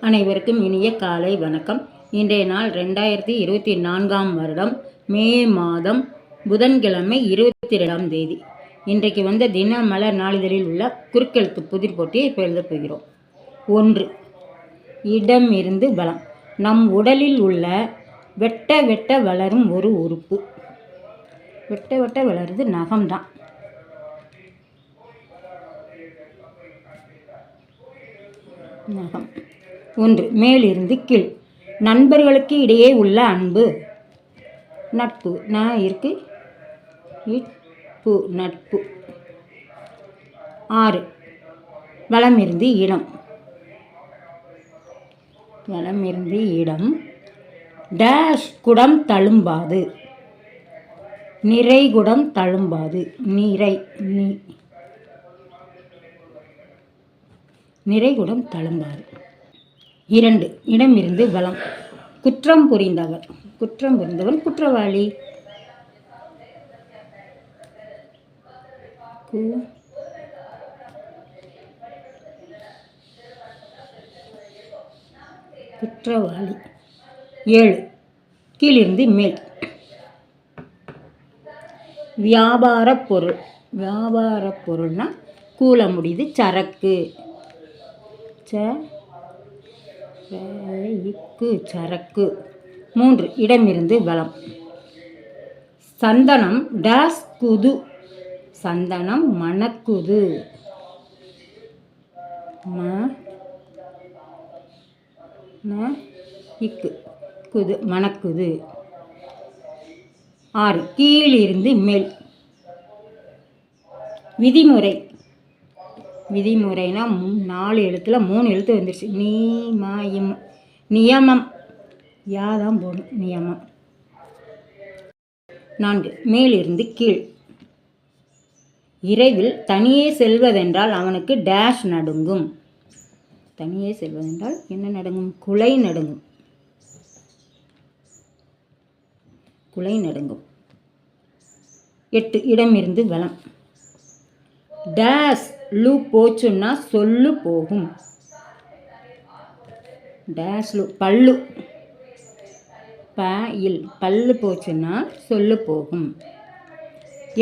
அனைவருக்கும் இனிய காலை வணக்கம். இன்றைய நாள் 2024ஆம் வருடம் மே மாதம் புதன்கிழமை 22ஆம் தேதி. இன்றைக்கு வந்த தினமலர் நாளிதழில் உள்ள குறுக்கெழுத்து புதிர் போட்டியை இப்போ எழுதப் போகிறோம். 1. இடம் இருந்து பலம். நம் உடலில் உள்ள வெட்ட வெட்ட வளரும் ஒரு உறுப்பு. வெட்ட வெட்ட வளருது நகம்தான். நகம். 1. மேலிருந்து கீழ். நண்பர்களுக்கு இடையே உள்ள அன்பு. நட்பு. இருக்கு இட்பு நட்பு. 6. வலமிருந்து இடம். வலமிருந்து இடம். டேஷ் குடம் தழும்பாது. நிறைகுடம் தழும்பாது. நிறைகுடம் தழும்பாது. 2. இடமிருந்து வலம். குற்றம் புரிந்தவர். குற்றம் புரிந்தவன் குற்றவாளி. குற்றவாளி. 7. கீழிருந்து மேல். வியாபார பொருள். வியாபார பொருள்னா கூல முடியுது சரக்கு. சரக்கு. 3. இடமிருந்து வலம். சந்தனம் டேஸ் குது. சந்தனம் மணக்குது. குது மணக்குது. 6. கீழிருந்து மேல். விதிமுறை. விதிமுறைனா 4 எழுத்துல 3 எழுத்து வந்துருச்சு. நியமம். யாதான் போடும். நியமம். 4. மேலிருந்து கீழ். இரவில் தனியே செல்வதென்றால் அவனுக்கு டேஷ் நடுங்கும். தனியே செல்வதென்றால் என்ன நடுங்கும்? குலை நடுங்கும். குலை நடுங்கும். 8. இடமிருந்து வலம். டேஷ் லு போச்சுன்னா சொல்லு போகும். டேஷ் லு பல்லு. பல்லு போச்சுன்னா சொல்லு போகும்.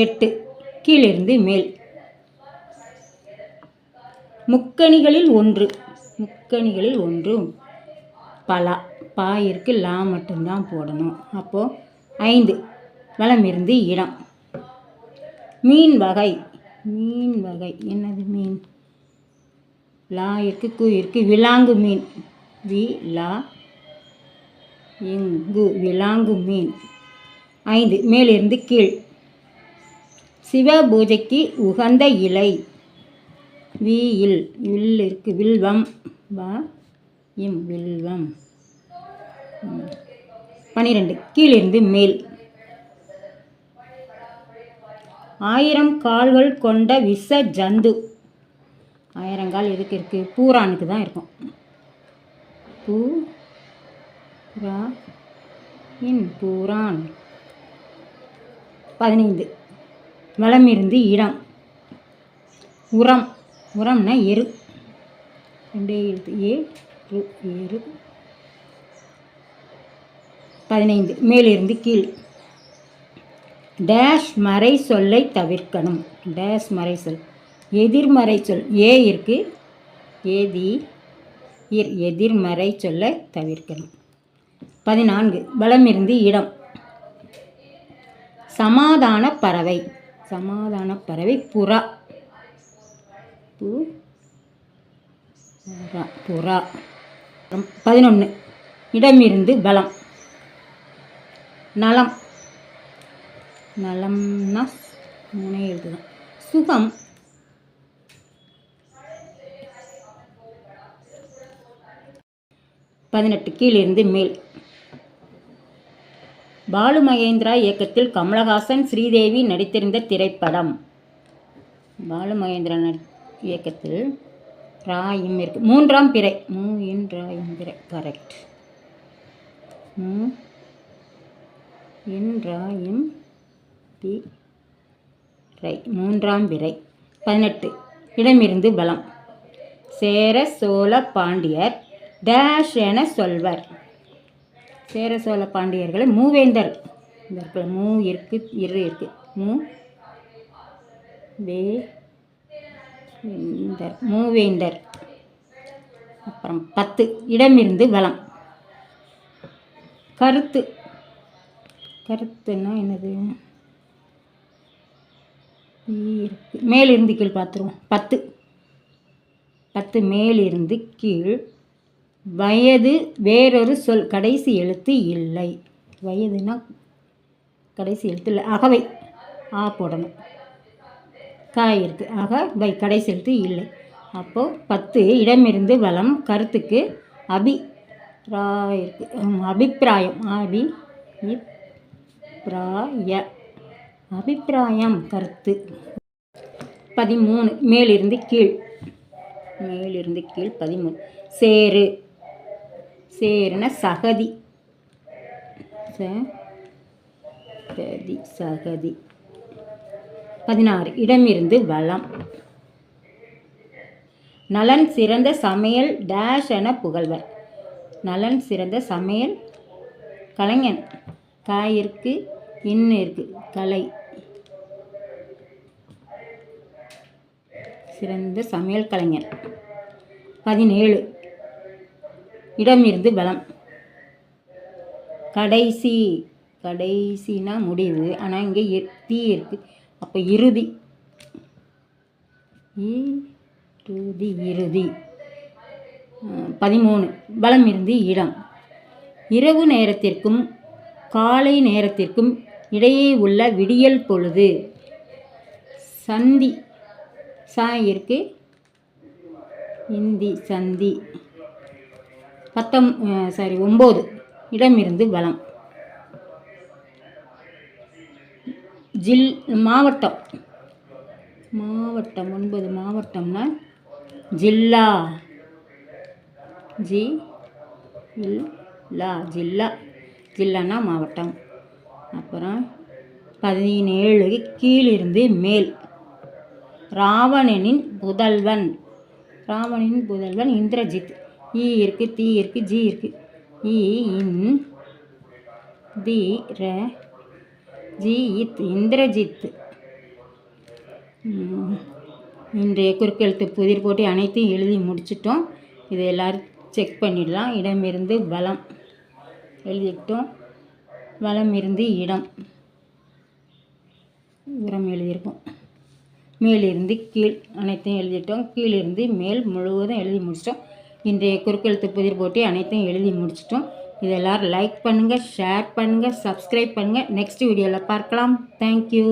8. கீழிருந்து மேல். முக்கணிகளில் ஒன்று. முக்கணிகளில் ஒன்று பலா. பாயிற்கு லா மட்டும்தான் போடணும். அப்போ 5. வலமிருந்து இடம். மீன் வகை. மீன் வகை என்னது? மீன். லா இருக்கு கு இருக்கு. விலாங்கு மீன். விலாங்கு மீன். 5. மேலிருந்து கீழ். சிவ பூஜைக்கு உகந்த இலை. வில் இருக்கு. வில்வம். வில்வம். 12. கீழிருந்து மேல். 1000 கால்கள் கொண்ட விஷ ஜந்து. 1000 கால் எதுக்கு இருக்கு? பூரானுக்கு தான் இருக்கும். பூரான். 15. வலமிருந்து இடம். உரம். உரம்னா எரு. 2 எழுத்து. எரு. 15. மேலிருந்து கீழ். டேஷ் மறை சொல்லை தவிர்க்கணும். டேஷ் மறை சொல். எதிர்மறை சொல். இருக்கு. எதிர்மறை சொல்லை தவிர்க்கணும். 14. வலமிருந்து இடம். சமாதான பறவை. சமாதான பறவை புறா. புறா. 11. இடமிருந்து பலம். நலம். நலம்னா 3 எழுதுதான். சுகம். கீழிருந்து மேல். பாலு மகேந்திரா இயக்கத்தில் கமலஹாசன் ஸ்ரீதேவி நடித்திருந்த திரைப்படம். பாலு மகேந்திரா இயக்கத்தில் ராயும் இருக்கு. 3ஆம் பிறை. ராயும் பிறை. கரெக்ட். ராயும் 3ஆம் பிறை. 18. இடமிருந்து பலம். சேர சோழ பாண்டியர் டேஷ் என சொல்வர். சேர சோழ பாண்டியர்களை மூவேந்தர். இந்த இடத்துல மூ இருக்கு, இரு இருக்கு. மூவேந்தர். அப்புறம் 10 இடமிருந்து வலம். கருத்து. கருத்துன்னா என்னது? மேலிருந்து கீழ் பார்த்துருவோம். 10 மேலிருந்து கீழ். வயது வேறொரு சொல், கடைசி எழுத்து இல்லை. வயதுனா கடைசி எழுத்து இல்லை. அகவை ஆ போடணும். காய் இருக்குது. அகவை கடைசி எழுத்து இல்லை. அப்போது 10 இடமிருந்து வலம். கருத்துக்கு அபிப்பிராயம். அபிப்பிராயம் கருத்து. 13 மேலிருந்து கீழ். 13 சேரு. சேருன சகதி. சகதி. 16 இடமிருந்து வலம். நலன் சிறந்த சமையல் டேஷ் என புகழ்வர். நலன் சிறந்த சமையல் கலைஞன். காய் இருக்கு, இன்னு இருக்கு. கலை. சிறந்த சமையல் கலைஞர். 17 இடமிருந்து வலம். கடைசி. கடைசினா முடிவு. ஆனால் இங்கே தீ இருக்கு. அப்போ இறுதி. இறுதி. 13 வலம் இருந்து இடம். இரவு நேரத்திற்கும் காலை நேரத்திற்கும் இடையே உள்ள விடியல் பொழுது. சந்தி. இருக்கு, இந்தி சந்தி. 9 இடமிருந்து வலம். மாவட்டம். 9 மாவட்டம்னா ஜில்லா. ஜில்லா. ஜில்லானா மாவட்டம். அப்புறம் 17 கீழிருந்து மேல். ராவணனின் புதல்வன். ராவணனின் புதல்வன் இந்திரஜித். ஈ இருக்கு, தீ இருக்கு, ஜி இருக்கு. இந்திரஜித். இன்றைய குறுக்கெழுத்து புதிர் போட்டி அனைத்தையும் எழுதி முடிச்சிட்டோம். இதை எல்லோரும் செக் பண்ணிடலாம். இடமிருந்து வலம் எழுதிட்டோம். வலம் இருந்து இடம் உரம் எழுதியிருக்கோம். மேலிருந்து கீழ் அனைத்தையும் எழுதிட்டோம். கீழிருந்து மேல் முழுவதும் எழுதி முடிச்சிட்டோம். இன்றைய குறுக்கெழுத்து புதிர் போட்டி அனைத்தையும் எழுதி முடிச்சிட்டோம். இதை எல்லோரும் லைக் பண்ணுங்கள், ஷேர் பண்ணுங்கள், சப்ஸ்கிரைப் பண்ணுங்கள். நெக்ஸ்ட் வீடியோவில் பார்க்கலாம். தேங்க்யூ.